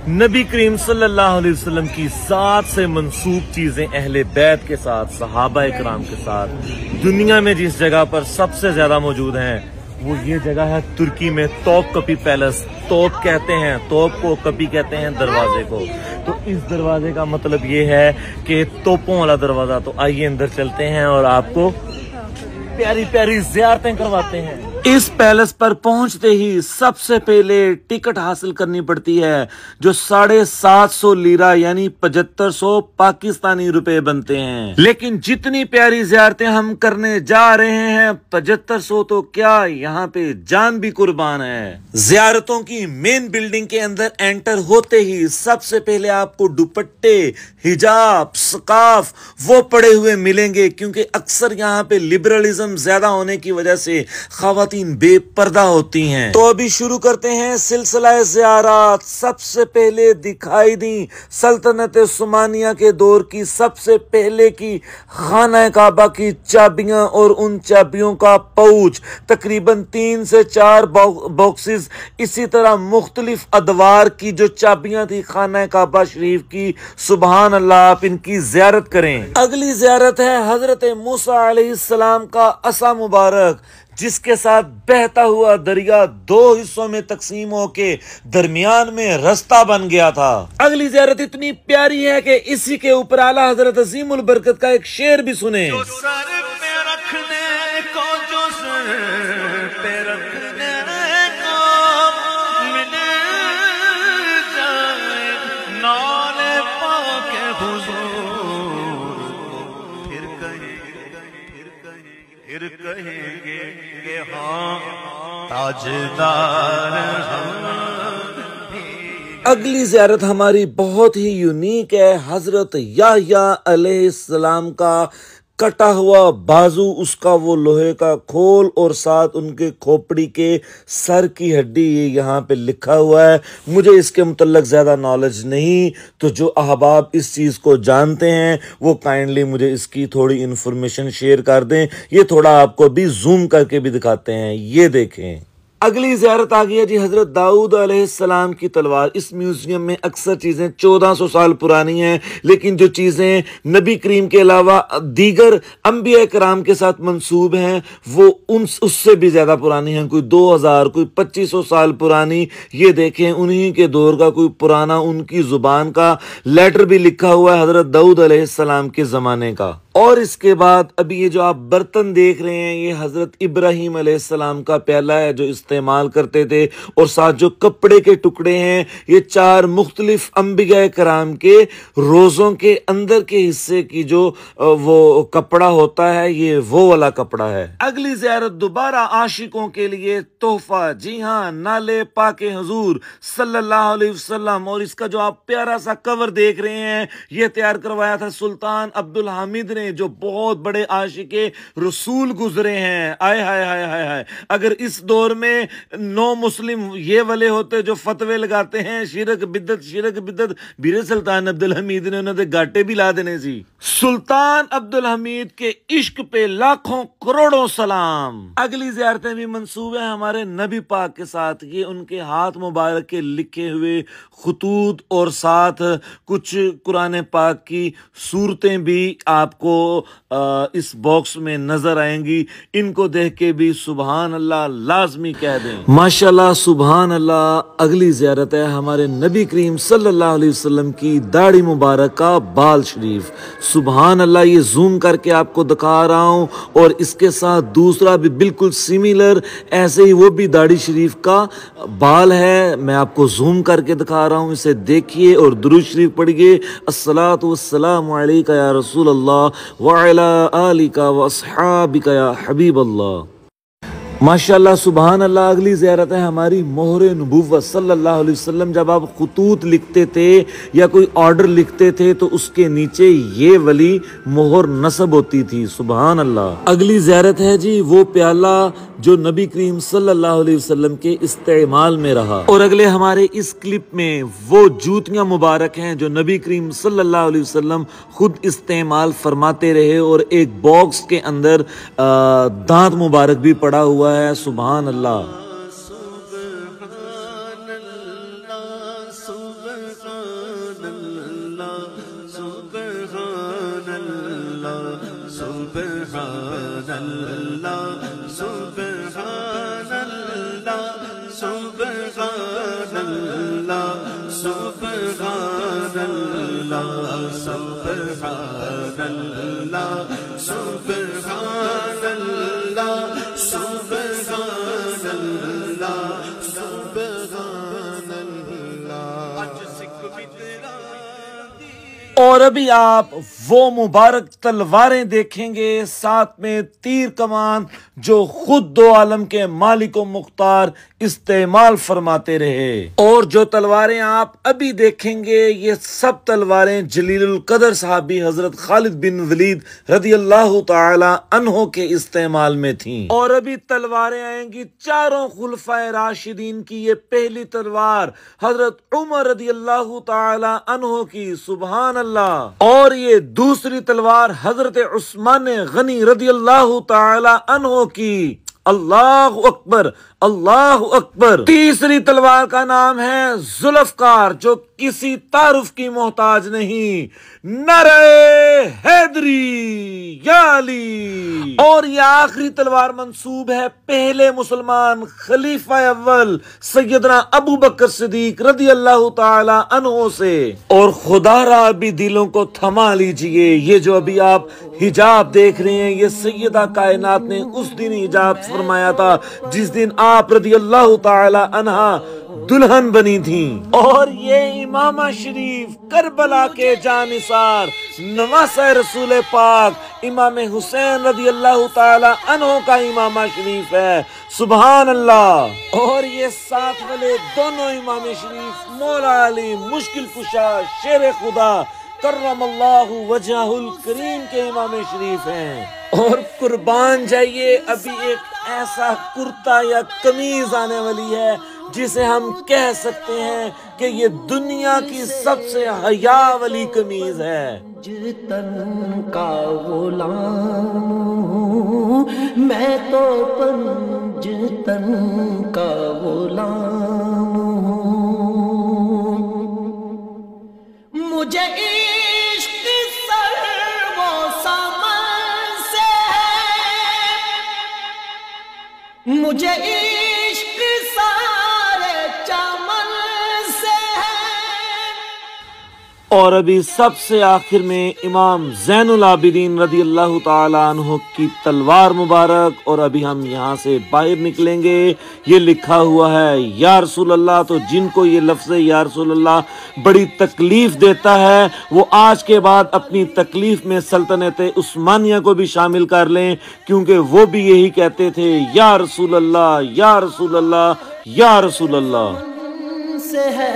नबी करीम सल्लल्लाहु अलैहि वसल्लम की ज़ात से मंसूब चीजें अहले बैत के साथ, सहाबा इकराम के साथ दुनिया में जिस जगह पर सबसे ज्यादा मौजूद हैं वो ये जगह है तुर्की में तोप कपी पैलेस। तोप कहते हैं, तोप को कपी कहते हैं दरवाजे को। तो इस दरवाजे का मतलब ये है कि तोपों वाला दरवाजा। तो आइए अंदर चलते हैं और आपको प्यारी प्यारी ज़ियारतें करवाते हैं। इस पैलेस पर पहुंचते ही सबसे पहले टिकट हासिल करनी पड़ती है जो 750 लीरा यानी 7500 पाकिस्तानी रुपए बनते हैं। लेकिन जितनी प्यारी ज़ियारतें हम करने जा रहे हैं 7500 तो क्या, यहाँ पे जान भी कुर्बान है। ज़ियारतों की मेन बिल्डिंग के अंदर एंटर होते ही सबसे पहले आपको दुपट्टे, हिजाब, स्कार्फ वो पड़े हुए मिलेंगे, क्योंकि अक्सर यहाँ पे लिबरलिज्म ज्यादा होने की वजह से खवातीन बेपर्दा होती हैं। तो अभी शुरू करते हैं सिलसिला ज़ियारत। सबसे पहले दिखाई दी सल्तनत उस्मानिया के दौर की सबसे पहले की खाना काबा की चाबियां और उन चाबियों का पाउच, तकरीबन 3 से 4 बॉक्सेस। इसी तरह मुख्तलिफ अदवार की जो चाबियां थी खाना काबा शरीफ की, सुबहान अल्लाह, आप इनकी ज़ियारत करें। अगली ज़ियारत है हजरत मूसा अलैहिस्सलाम का असा मुबारक, जिसके साथ बहता हुआ दरिया 2 हिस्सों में तकसीम होके दरमियान में रास्ता बन गया था। अगली ज़ियारत इतनी प्यारी है कि इसी के ऊपर आला हजरत अजीमुल बरकत का एक शेर भी सुने। जो सर पे रखने को, जो सर पे रखने को मिले जाए नाले पाके हुजूर, फिर कहेंगे कि हाँ ताजदार हम। अगली ज़ियारत हमारी बहुत ही यूनिक है। हजरत याह्या अलैहिस्सलाम का कटा हुआ बाजू, उसका वो लोहे का खोल और साथ उनके खोपड़ी के सर की हड्डी, ये यहाँ पे लिखा हुआ है। मुझे इसके मुतल्लक ज़्यादा नॉलेज नहीं, तो जो अहबाब इस चीज़ को जानते हैं वो काइंडली मुझे इसकी थोड़ी इन्फॉर्मेशन शेयर कर दें। ये थोड़ा आपको भी जूम करके भी दिखाते हैं, ये देखें। अगली ज़ियारत आ गई है जी हजरत दाऊद अलैहिस्सलाम की तलवार। इस म्यूजियम में अक्सर चीज़ें 1400 साल पुरानी हैं, लेकिन जो चीज़ें नबी करीम के अलावा दीगर अंबिया कराम के साथ मंसूब हैं वो उससे भी ज़्यादा पुरानी हैं। कोई 2000, कोई 2500 साल पुरानी। ये देखें, उन्हीं के दौर का कोई पुराना उनकी ज़ुबान का लेटर भी लिखा हुआ है हजरत दाऊद अलैहिस्सलाम के ज़माने का। और इसके बाद अभी ये जो आप बर्तन देख रहे हैं ये हजरत इब्राहिम अलैहिस्सलाम का प्याला है जो इस्तेमाल करते थे। और साथ जो कपड़े के टुकड़े हैं ये 4 मुख्तलिफ अंबिया कराम के रोज़ों के अंदर के हिस्से की जो वो कपड़ा होता है, ये वो वाला कपड़ा है। अगली ज़ियारत दोबारा आशिकों के लिए तोहफा। जी हाँ, नाले पाके हुजूर सल्लल्लाहु अलैहि वसल्लम। और इसका जो आप प्यारा सा कवर देख रहे हैं ये तैयार करवाया था सुल्तान अब्दुल हामिद ने, जो बहुत बड़े आशिके रसूल गुजरे हैं। आय हाय हाय हाय हाय। अगर इस दौर में 9 मुस्लिम ये वाले होते जो फतवे लगाते हैं शिरक बिदत बीरे सुल्तान अब्दुल हमीद ने उन्होंने गाटे भी ला देने सी। सुल्तान अब्दुल हमीद के इश्क पे लाखों करोड़ों सलाम। अगली ज़ियारतें भी मंसूब है हमारे नबी पाक के साथ। ये उनके हाथ मुबारक के लिखे हुए खुतूत और साथ कुछ कुरान पाक की सूरतें भी आपको इस बॉक्स में नजर आएंगी। इनको देख के भी सुभान अल्लाह लाजमी कह दें, माशाल्लाह सुभान अल्लाह। अगली ज़ियारत है हमारे नबी करीम सल्लल्लाहु अलैहि वसल्लम की दाढ़ी मुबारक का बाल शरीफ। सुभान अल्लाह, ये जूम करके आपको दिखा रहा हूँ। और इसके साथ दूसरा भी बिल्कुल सिमिलर ऐसे ही वो भी दाढ़ी शरीफ का बाल है, मैं आपको जूम करके दिखा रहा हूँ। इसे देखिए और दुरूद शरीफ पढ़िए। अस्सलातु वस्सलामु अलैका या रसूल अल्लाह व अला आलिका व अस्हाबिका या हबीब अल्लाह। माशाल्लाह सुभान अल्लाह। अगली ज़ियारत है हमारी मोहरे नबुव्वत सल्लल्लाहु अलैहि वसल्लम। जब आप खुतूत लिखते थे या कोई ऑर्डर लिखते थे तो उसके नीचे ये वाली मोहर नस्ब होती थी। सुभान अल्लाह। अगली ज़ियारत है जी वो प्याला जो नबी करीम सल्लल्लाहु अलैहि वसल्लम के इस्तेमाल में रहा। और अगले हमारे इस क्लिप में वो जूतियां मुबारक हैं जो नबी करीम सल्लल्लाहु अलैहि वसल्लम खुद इस्तेमाल फरमाते रहे। और एक बॉक्स के अंदर दांत मुबारक भी पड़ा हुआ है। सुभान अल्लाह। سبحان اللہ سبحان اللہ سبحان اللہ سبحان اللہ سبحان اللہ سبحان اللہ سبحان اللہ سبحان اللہ سبحان اللہ سبحان اللہ. اور ابھی آپ وہ مبارک تلواریں دیکھیں گے، ساتھ میں تیر کمان جو خود دو عالم کے مالک و مختار استعمال فرماتے رہے. اور جو تلواریں آپ ابھی دیکھیں گے یہ سب تلواریں جلیل القدر صحابی حضرت خالد بن ولید رضی اللہ تعالی عنہ کے استعمال میں تھیں. اور ابھی تلواریں آئیں گی چاروں خلفائے راشدین کی. یہ پہلی تلوار حضرت عمر رضی اللہ تعالی عنہ کی، سبحان اللہ. اور یہ دوسری تلوار حضرت عثمان غنی رضی اللہ تعالی عنہ کی، اللہ اکبر اللہ اکبر. تیسری تلوار کا نام ہے ذوالفقار، جو کسی تعارف کی محتاج نہیں. نعرہ حیدری یا علی. اور یہ آخری تلوار منسوب ہے پہلے مسلمان خلیفہ اول سیدنا ابو بکر صدیق رضی اللہ تعالی عنہ سے. اور خدا را ابھی دلوں کو تھما لیجئے، یہ جو ابھی آپ حجاب دیکھ رہے ہیں یہ سیدہ کائنات نے اس دن حجاب فرمایا تھا جس دن آپ رضی اللہ تعالی عنہ دلہن بنی تھیں. اور یہ امامہ شریف کربلا کے جانثار نواسہ رسول پاک امام حسین رضی اللہ تعالی عنہ کا امامہ شریف ہے، سبحان اللہ. اور یہ ساتھ والے دونوں امام شریف مولا علی مشکل کشا شیر خدا کرم اللہ وجہ الکریم کے امام شریف ہیں. اور قربان جائیے ابھی ایک ایسا کرتا یا قمیض آنے والی ہے جسے ہم کہہ سکتے ہیں کہ یہ دنیا کی سب سے حیا والی قمیض ہے. تن کا غلام ہوں میں تو پنجتن کا غلام ہوں. مجھے عشق سر و سمن سے ہے، مجھے عشق سارے چمن سے ہے. اور ابھی سب سے آخر میں امام زین العابدین رضی اللہ تعالی عنہ کی تلوار مبارک. اور ابھی ہم یہاں سے باہر نکلیں گے. یہ لکھا ہوا ہے یا رسول اللہ. تو جن کو یہ لفظ یا رسول اللہ بڑی تکلیف دیتا ہے وہ آج کے بعد اپنی تکلیف میں سلطنت عثمانیہ کو بھی شامل کر لیں، کیونکہ وہ بھی یہی کہتے تھے یا رسول اللہ یا رسول اللہ یا رسول اللہ. سے ہے